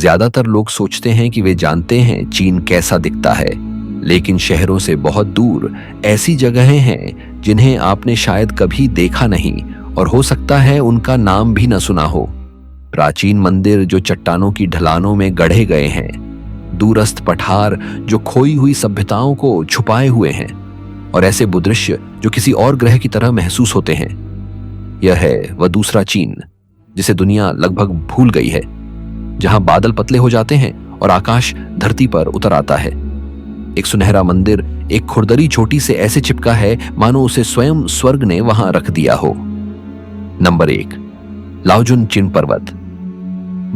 ज्यादातर लोग सोचते हैं कि वे जानते हैं चीन कैसा दिखता है, लेकिन शहरों से बहुत दूर ऐसी जगहें हैं जिन्हें आपने शायद कभी देखा नहीं और हो सकता है उनका नाम भी न सुना हो। प्राचीन मंदिर जो चट्टानों की ढलानों में गढ़े गए हैं, दूरस्थ पठार जो खोई हुई सभ्यताओं को छुपाए हुए हैं, और ऐसे बुदृश्य जो किसी और ग्रह की तरह महसूस होते हैं। यह है वह दूसरा चीन जिसे दुनिया लगभग भूल गई है, जहां बादल पतले हो जाते हैं और आकाश धरती पर उतर आता है। एक सुनहरा मंदिर एक खुरदरी चोटी से ऐसे चिपका है मानो उसे स्वयं स्वर्ग ने वहां रख दिया हो। नंबर 1, लाओजुन चिन पर्वत।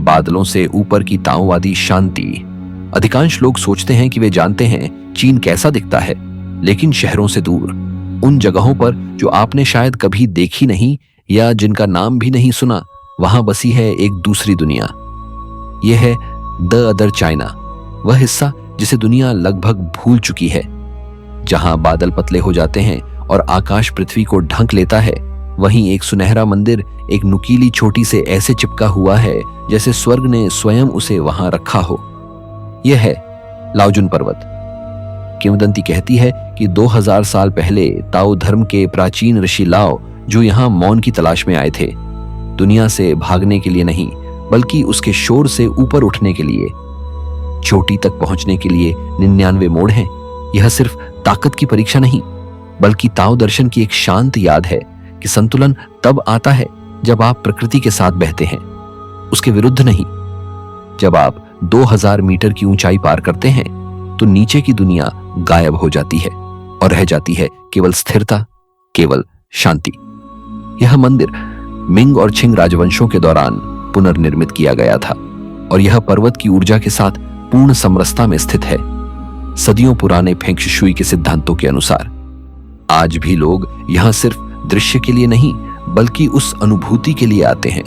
बादलों से ऊपर की ताओवादी शांति। अधिकांश लोग सोचते हैं कि वे जानते हैं चीन कैसा दिखता है, लेकिन शहरों से दूर, उन जगहों पर जो आपने शायद कभी देखी नहीं या जिनका नाम भी नहीं सुना, वहां बसी है एक दूसरी दुनिया। यह है द अदर चाइना, वह हिस्सा जिसे दुनिया लगभग भूल चुकी है, जहां बादल पतले हो जाते हैं और आकाश पृथ्वी को ढक लेता है। वहीं एक सुनहरा मंदिर एक नुकीली चोटी से ऐसे चिपका हुआ है जैसे स्वर्ग ने स्वयं उसे वहां रखा हो। यह है लाओजुन पर्वत। किंवदंती कहती है कि 2000 साल पहले ताओ धर्म के प्राचीन ऋषि लाओ, जो यहां मौन की तलाश में आए थे, दुनिया से भागने के लिए नहीं बल्कि उसके शोर से ऊपर उठने के लिए। चोटी तक पहुंचने के लिए 99 मोड़ हैं। यह सिर्फ ताकत की परीक्षा नहीं, बल्कि ताओ दर्शन की एक शांत याद है कि संतुलन तब आता है जब आप प्रकृति के साथ बहते हैं, उसके विरुद्ध नहीं। जब आप 2000 मीटर की ऊंचाई पार करते हैं तो नीचे की दुनिया गायब हो जाती है और रह जाती है केवल स्थिरता, केवल शांति। यह मंदिर मिंग और छिंग राजवंशों के दौरान पुनर्निर्मित किया गया था और यह पर्वत की ऊर्जा के साथ पूर्ण समरसता में स्थित है, सदियों पुराने फेंग शुई के सिद्धांतों के अनुसार। आज भी लोग यहां सिर्फ दृश्य के लिए नहीं बल्कि उस अनुभूति के लिए आते हैं,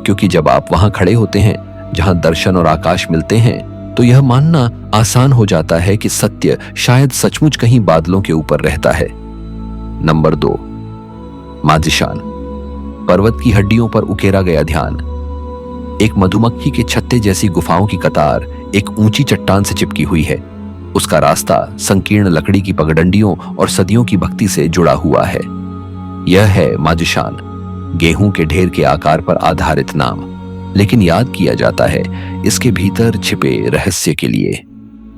क्योंकि जब आप वहां खड़े होते हैं जहां दर्शन और आकाश मिलते हैं, तो यह मानना आसान हो जाता है कि सत्य शायद सचमुच कहीं बादलों के ऊपर रहता है। नंबर 2, माजिशान। पर्वत की हड्डियों पर उकेरा गया ध्यान। एक मधुमक्खी के छत्ते जैसी गुफाओं की कतार एक ऊंची चट्टान से चिपकी हुई है। उसका रास्ता संकीर्ण लकड़ी की पगडंडियों और सदियों की भक्ति से जुड़ा हुआ है। यह है माजिशान, गेहूं के ढेर के आकार पर आधारित नाम, लेकिन याद किया जाता है इसके भीतर छिपे रहस्य के लिए।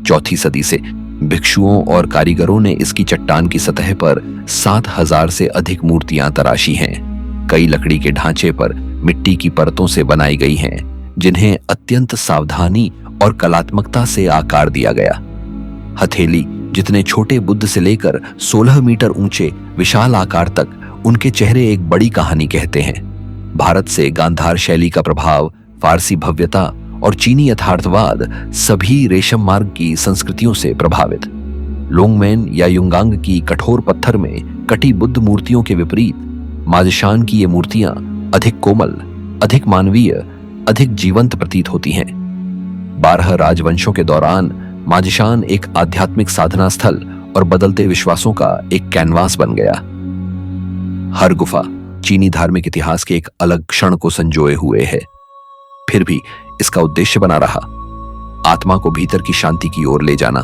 4वीं सदी से भिक्षुओं और कारीगरों ने इसकी चट्टान की सतह पर 7000 से अधिक मूर्तियां तराशी हैं। कई लकड़ी के ढांचे पर मिट्टी की परतों से बनाई गई हैं, जिन्हें अत्यंत सावधानी और कलात्मकता से आकार दिया गया। हथेली जितने छोटे बुद्ध से लेकर 16 मीटर ऊंचे विशाल आकार तक, उनके चेहरे एक बड़ी कहानी कहते हैं। भारत से गांधार शैली का प्रभाव, फारसी भव्यता और चीनी यथार्थवाद सभी रेशम मार्ग की संस्कृतियों से प्रभावित। लोंगमेन या युंगांग की कठोर पत्थर में कटी बुद्ध मूर्तियों के विपरीत माजिशान की ये मूर्तियां अधिक कोमल, अधिक मानवीय, अधिक जीवंत प्रतीत होती हैं। 12 राजवंशों के दौरान माजिशान एक आध्यात्मिक साधना स्थल और बदलते विश्वासों का एक कैनवास बन गया। हर गुफा चीनी धार्मिक इतिहास के एक अलग क्षण को संजोए हुए है, फिर भी इसका उद्देश्य बना रहा, आत्मा को भीतर की शांति की ओर ले जाना।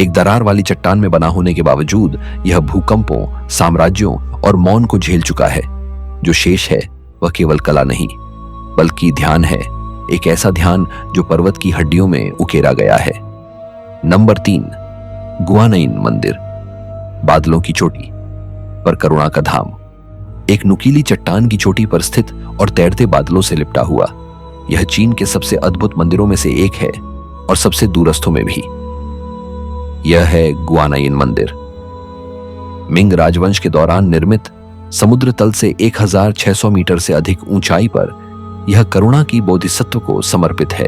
एक दरार वाली चट्टान में बना होने के बावजूद यह भूकंपों, साम्राज्यों और मौन को झेल चुका है। जो शेष है वह केवल कला नहीं बल्कि ध्यान है, एक ऐसा ध्यान जो पर्वत की हड्डियों में उकेरा गया है। नंबर 3, गुआनयिन मंदिर। बादलों की चोटी पर करुणा का धाम। एक नुकीली चट्टान की चोटी पर स्थित और तैरते बादलों से लिपटा हुआ, यह चीन के सबसे अद्भुत मंदिरों में से एक है और सबसे दूरस्थों में भी। यह है गुआनयिन मंदिर। मिंग राजवंश के दौरान निर्मित, समुद्र तल से 1600 मीटर से अधिक ऊंचाई पर यह करुणा की बोधिसत्व को समर्पित है।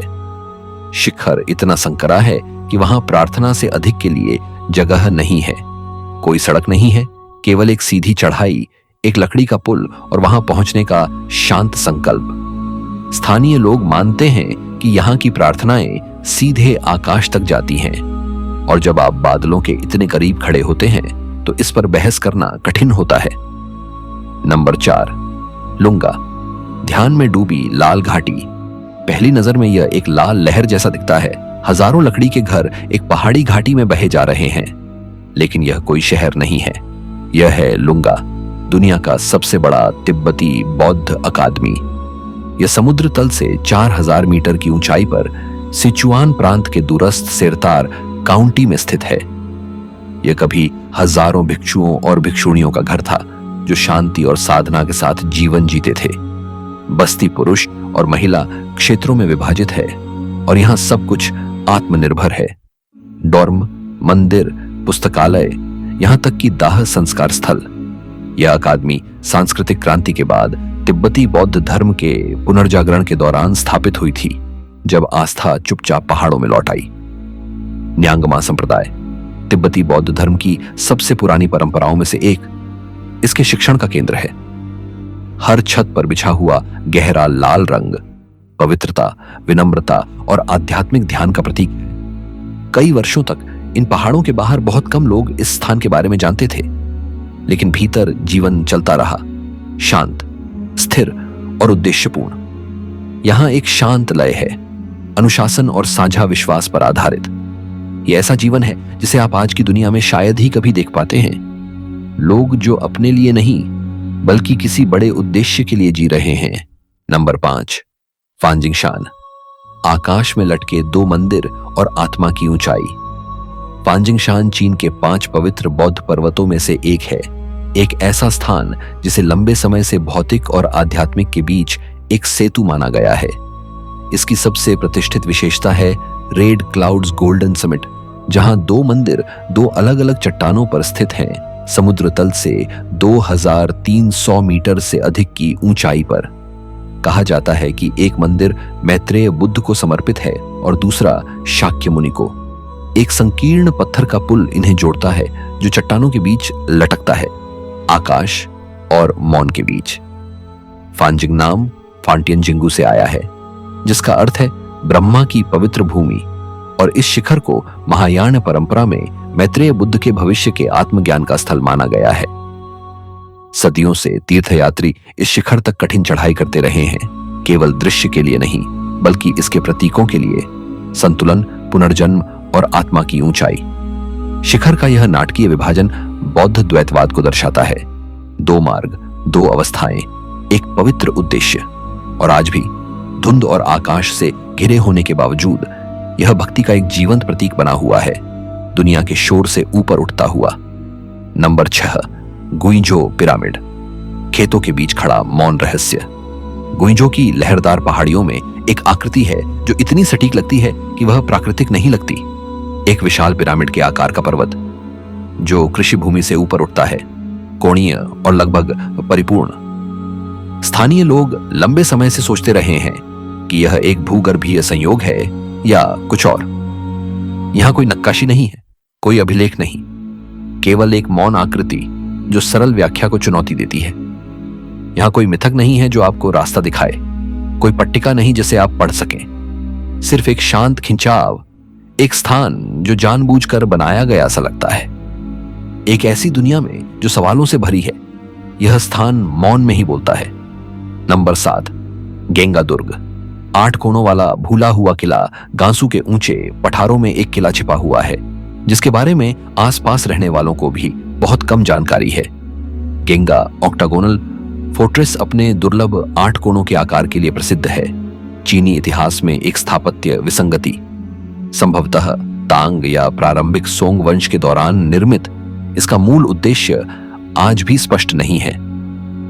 शिखर इतना संकरा है कि वहां प्रार्थना से अधिक के लिए जगह नहीं है। कोई सड़क नहीं है, केवल एक सीधी चढ़ाई, एक लकड़ी का पुल और वहां पहुंचने का शांत संकल्प। स्थानीय लोग मानते हैं कि यहाँ की प्रार्थनाएं सीधे आकाश तक जाती हैं, और जब आप बादलों के इतने करीब खड़े होते हैं तो इस पर बहस करना कठिन होता है। नंबर 4, लुंगा। ध्यान में डूबी लाल घाटी। पहली नजर में यह एक लाल लहर जैसा दिखता है। हजारों लकड़ी के घर एक पहाड़ी घाटी में बहे जा रहे हैं, लेकिन यह कोई शहर नहीं है। यह है लुंगा, दुनिया का सबसे बड़ा तिब्बती बौद्ध अकादमी। यह समुद्र तल से 4000 मीटर की ऊंचाई पर सिचुआन प्रांत के दूरस्थ सेरतार काउंटी में स्थित है। यह कभी हजारों भिक्षुओं और भिक्षुणियों का घर था, जो शांति और साधना के साथ जीवन जीते थे। बस्ती पुरुष और महिला क्षेत्रों में विभाजित है और यहाँ सब कुछ आत्मनिर्भर है। डॉर्म, मंदिर, पुस्तकालय, यहाँ तक कि दाह संस्कार स्थल। यह अकादमी सांस्कृतिक क्रांति के बाद तिब्बती बौद्ध धर्म के पुनर्जागरण के दौरान स्थापित हुई थी, जब आस्था चुपचाप पहाड़ों में लौट आई। न्यांगमा संप्रदाय तिब्बती बौद्ध धर्म की सबसे पुरानी परंपराओं में से एक, इसके शिक्षण का केंद्र है। हर छत पर बिछा हुआ गहरा लाल रंग पवित्रता, विनम्रता और आध्यात्मिक ध्यान का प्रतीक है। कई वर्षों तक इन पहाड़ों के बाहर बहुत कम लोग इस स्थान के बारे में जानते थे, लेकिन भीतर जीवन चलता रहा, शांत, स्थिर और उद्देश्यपूर्ण। यहां एक शांत लय है, अनुशासन और साझा विश्वास पर आधारित। यह ऐसा जीवन है जिसे आप आज की दुनिया में शायद ही कभी देख पाते हैं। लोग जो अपने लिए नहीं बल्कि किसी बड़े उद्देश्य के लिए जी रहे हैं। नंबर 5, फांजिंगशान, आकाश में लटके 2 मंदिर और आत्मा की ऊंचाई। फांजिंगशान चीन के 5 पवित्र बौद्ध पर्वतों में से एक है, एक ऐसा स्थान जिसे लंबे समय से भौतिक और आध्यात्मिक के बीच एक सेतु माना गया है। इसकी सबसे प्रतिष्ठित विशेषता है रेड क्लाउड्स गोल्डन समिट, जहां 2 मंदिर 2 अलग अलग चट्टानों पर स्थित हैं, समुद्र तल से 2300 मीटर से अधिक की ऊंचाई पर। कहा जाता है कि एक मंदिर मैत्रेय बुद्ध को समर्पित है और दूसरा शाक्य मुनि को। एक संकीर्ण पत्थर का पुल इन्हें जोड़ता है, जो चट्टानों के बीच लटकता है, आकाश और मौन के बीच। फांजिंग नाम फांटियन जिंगू से आया है, जिसका अर्थ है ब्रह्मा की पवित्र भूमि, और इस शिखर को महायान परंपरा में मैत्रेय बुद्ध के भविष्य के आत्मज्ञान का स्थल माना गया है। सदियों से तीर्थयात्री इस शिखर तक कठिन चढ़ाई करते रहे हैं, केवल दृश्य के लिए नहीं बल्कि इसके प्रतीकों के लिए, संतुलन, पुनर्जन्म और आत्मा की ऊंचाई। शिखर का यह नाटकीय विभाजन बौद्ध द्वैतवाद को दर्शाता है। 2 मार्ग, 2 अवस्थाएं, एक पवित्र उद्देश्य। और आज भी धुंध और आकाश से घिरे होने के बावजूद यह भक्ति का एक जीवंत प्रतीक बना हुआ है, दुनिया के शोर से ऊपर उठता हुआ। नंबर 6, गुइंजो पिरामिड, खेतों के बीच खड़ा मौन रहस्य। गुइंजो की लहरदार पहाड़ियों में एक आकृति है जो इतनी सटीक लगती है कि वह प्राकृतिक नहीं लगती। एक विशाल पिरामिड के आकार का पर्वत जो कृषि भूमि से ऊपर उठता है, कोणीय और लगभग परिपूर्ण। स्थानीय लोग लंबे समय से सोचते रहे हैं कि यह एक भूगर्भीय संयोग है या कुछ और। यहां कोई नक्काशी नहीं है, कोई अभिलेख नहीं, केवल एक मौन आकृति जो सरल व्याख्या को चुनौती देती है। यहां कोई मिथक नहीं है जो आपको रास्ता दिखाए, कोई पट्टिका नहीं जिसे आप पढ़ सकें, सिर्फ एक शांत खिंचाव, एक स्थान जो जानबूझकर बनाया गया ऐसा लगता है। एक ऐसी दुनिया में जो सवालों से भरी है, यह स्थान मौन में ही बोलता है। नंबर 7, गेंगा दुर्ग, 8 कोणों वाला भूला हुआ किला। गांसू के ऊंचे पठारों में एक किला छिपा हुआ है, जिसके बारे में आसपास रहने वालों को भी बहुत कम जानकारी है। गेंगा ऑक्टागोनल फोर्ट्रेस अपने दुर्लभ 8 कोणों के आकार के लिए प्रसिद्ध है। चीनी इतिहास में एक स्थापत्य विसंगति, संभवतः तांग या प्रारंभिक सोंग वंश के दौरान निर्मित, इसका मूल उद्देश्य आज भी स्पष्ट नहीं है।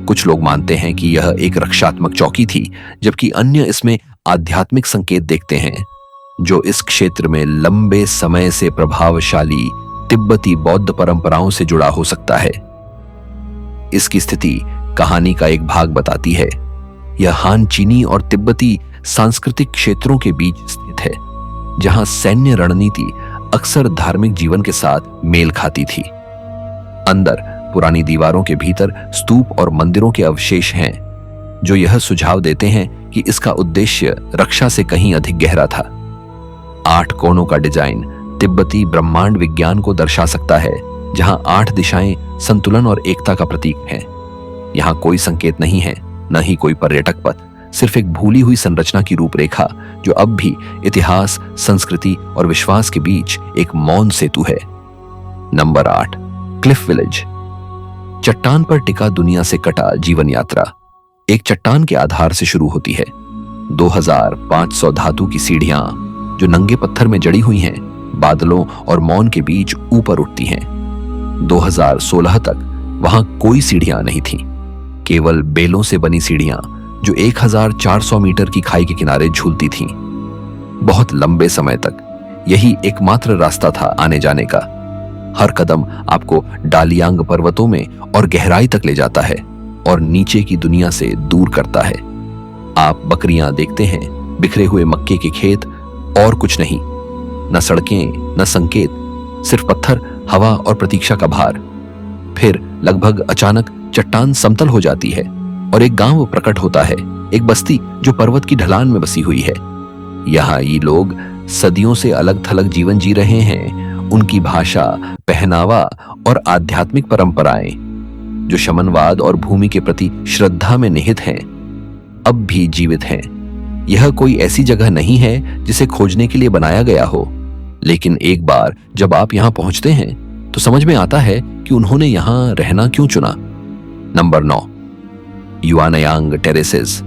कुछ लोग मानते हैं कि यह एक रक्षात्मक चौकी थी, जबकि अन्य इसमें आध्यात्मिक संकेत देखते हैं, जो इस क्षेत्र में लंबे समय से प्रभावशाली तिब्बती बौद्ध परंपराओं से जुड़ा हो सकता है। इसकी स्थिति कहानी का एक भाग बताती है। यह हान चीनी और तिब्बती सांस्कृतिक क्षेत्रों के बीच स्थित है, जहां सैन्य रणनीति अक्सर धार्मिक जीवन के साथ मेल खाती थी। अंदर पुरानी दीवारों के भीतर स्तूप और मंदिरों के अवशेष हैं, जो यह सुझाव देते हैं कि इसका उद्देश्य रक्षा से कहीं अधिक गहरा था। 8 कोणों का डिजाइन तिब्बती ब्रह्मांड विज्ञान को दर्शा सकता है, जहां 8 दिशाएं संतुलन और एकता का प्रतीक हैं। यहां कोई संकेत नहीं है, न ही कोई पर्यटक पथ, सिर्फ एक भूली हुई संरचना की रूपरेखा जो अब भी इतिहास, संस्कृति और विश्वास के बीच एक मौन सेतु है। Number 8, Cliff village. चट्टान पर टिका दुनिया से कटा जीवन यात्रा एक चट्टान के आधार से शुरू होती है। 2500 धातु की सीढ़ियां जो नंगे पत्थर में जड़ी हुई हैं, बादलों और मौन के बीच ऊपर उठती हैं। 2016 तक वहां कोई सीढ़ियां नहीं थीं, केवल बेलों से बनी सीढ़ियां जो 1400 मीटर की खाई के किनारे झूलती थीं। बहुत लंबे समय तक यही एकमात्र रास्ता था आने जाने का। हर कदम आपको डालियांग पर्वतों में और गहराई तक ले जाता है और नीचे की दुनिया से दूर करता है। आप बकरियां देखते हैं, बिखरे हुए मक्के के खेत और कुछ नहीं। न सड़कें, न संकेत, सिर्फ पत्थर, हवा और प्रतीक्षा का भार। फिर लगभग अचानक चट्टान समतल हो जाती है और एक गांव प्रकट होता है, एक बस्ती जो पर्वत की ढलान में बसी हुई है। यहाँ ये लोग सदियों से अलग थलग जीवन जी रहे हैं। उनकी भाषा, पहनावा और आध्यात्मिक परंपराएं जो शमनवाद और भूमि के प्रति श्रद्धा में निहित हैं, अब भी जीवित हैं। यह कोई ऐसी जगह नहीं है जिसे खोजने के लिए बनाया गया हो, लेकिन एक बार जब आप यहां पहुंचते हैं तो समझ में आता है कि उन्होंने यहां रहना क्यों चुना। Number 9, Yuanyang terraces.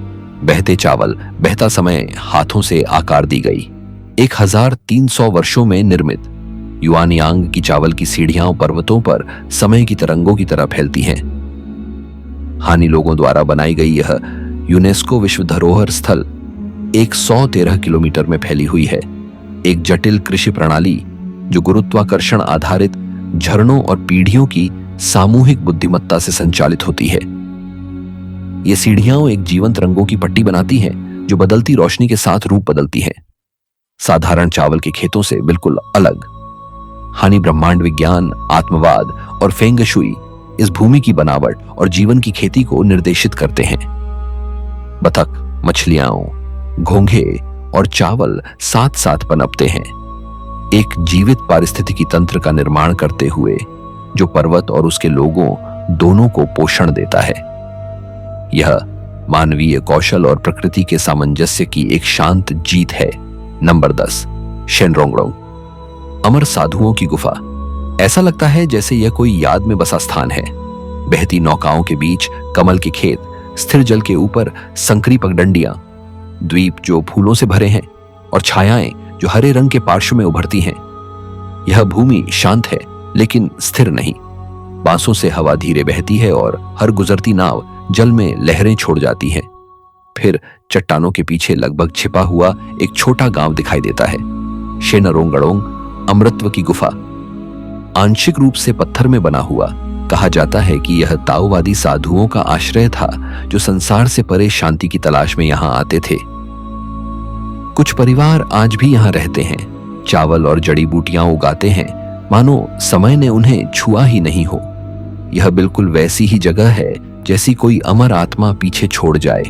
बहते चावल, बहता समय हाथों से आकार दी गई। 1300 वर्षों में निर्मित युआनयांग की चावल की सीढ़ियां पर्वतों पर समय की तरंगों की तरह फैलती हैं। हानी लोगों द्वारा बनाई गई यह यूनेस्को विश्व धरोहर स्थल 113 किलोमीटर में फैली हुई है। एक जटिल कृषि प्रणाली जो गुरुत्वाकर्षण आधारित झरनों और पीढ़ियों की सामूहिक बुद्धिमत्ता से संचालित होती है। ये सीढ़ियां एक जीवंत रंगों की पट्टी बनाती हैं जो बदलती रोशनी के साथ रूप बदलती हैं, साधारण चावल के खेतों से बिल्कुल अलग। हानी ब्रह्मांड विज्ञान, आत्मवाद और फेंग शुई इस भूमि की बनावट और जीवन की खेती को निर्देशित करते हैं। बतख, मछलियां, घोंघे और चावल साथ साथ पनपते हैं, एक जीवित पारिस्थितिकी तंत्र का निर्माण करते हुए जो पर्वत और उसके लोगों दोनों को पोषण देता है। यह मानवीय कौशल और प्रकृति के सामंजस्य की एक शांत जीत है। नंबर 10, शेनरोंगडोंग। अमर साधुओं की गुफा। ऐसा लगता है जैसे यह कोई याद में बसा स्थान है। बहती नौकाओं के बीच कमल के खेत, स्थिर जल के ऊपर संकरी पगडंडियां, द्वीप जो फूलों से भरे हैं और छायाएं जो हरे रंग के पार्श्व में उभरती हैं। यह भूमि शांत है लेकिन स्थिर नहीं। बांसों से हवा धीरे बहती है और हर गुजरती नाव जल में लहरें छोड़ जाती है। फिर चट्टानों के पीछे लगभग छिपा हुआ एक छोटा गांव दिखाई देता है, शेनरोंगडोंग, अमृतत्व की गुफा। आंशिक रूप से पत्थर में बना हुआ, कहा जाता है कि यह ताओवादी साधुओं का आश्रय था जो संसार से परे शांति की तलाश में यहां आते थे। कुछ परिवार आज भी यहां रहते हैं, चावल और जड़ी बूटियां उगाते हैं, मानो समय ने उन्हें छुआ ही नहीं हो। यह बिल्कुल वैसी ही जगह है जैसी कोई अमर आत्मा पीछे छोड़ जाए।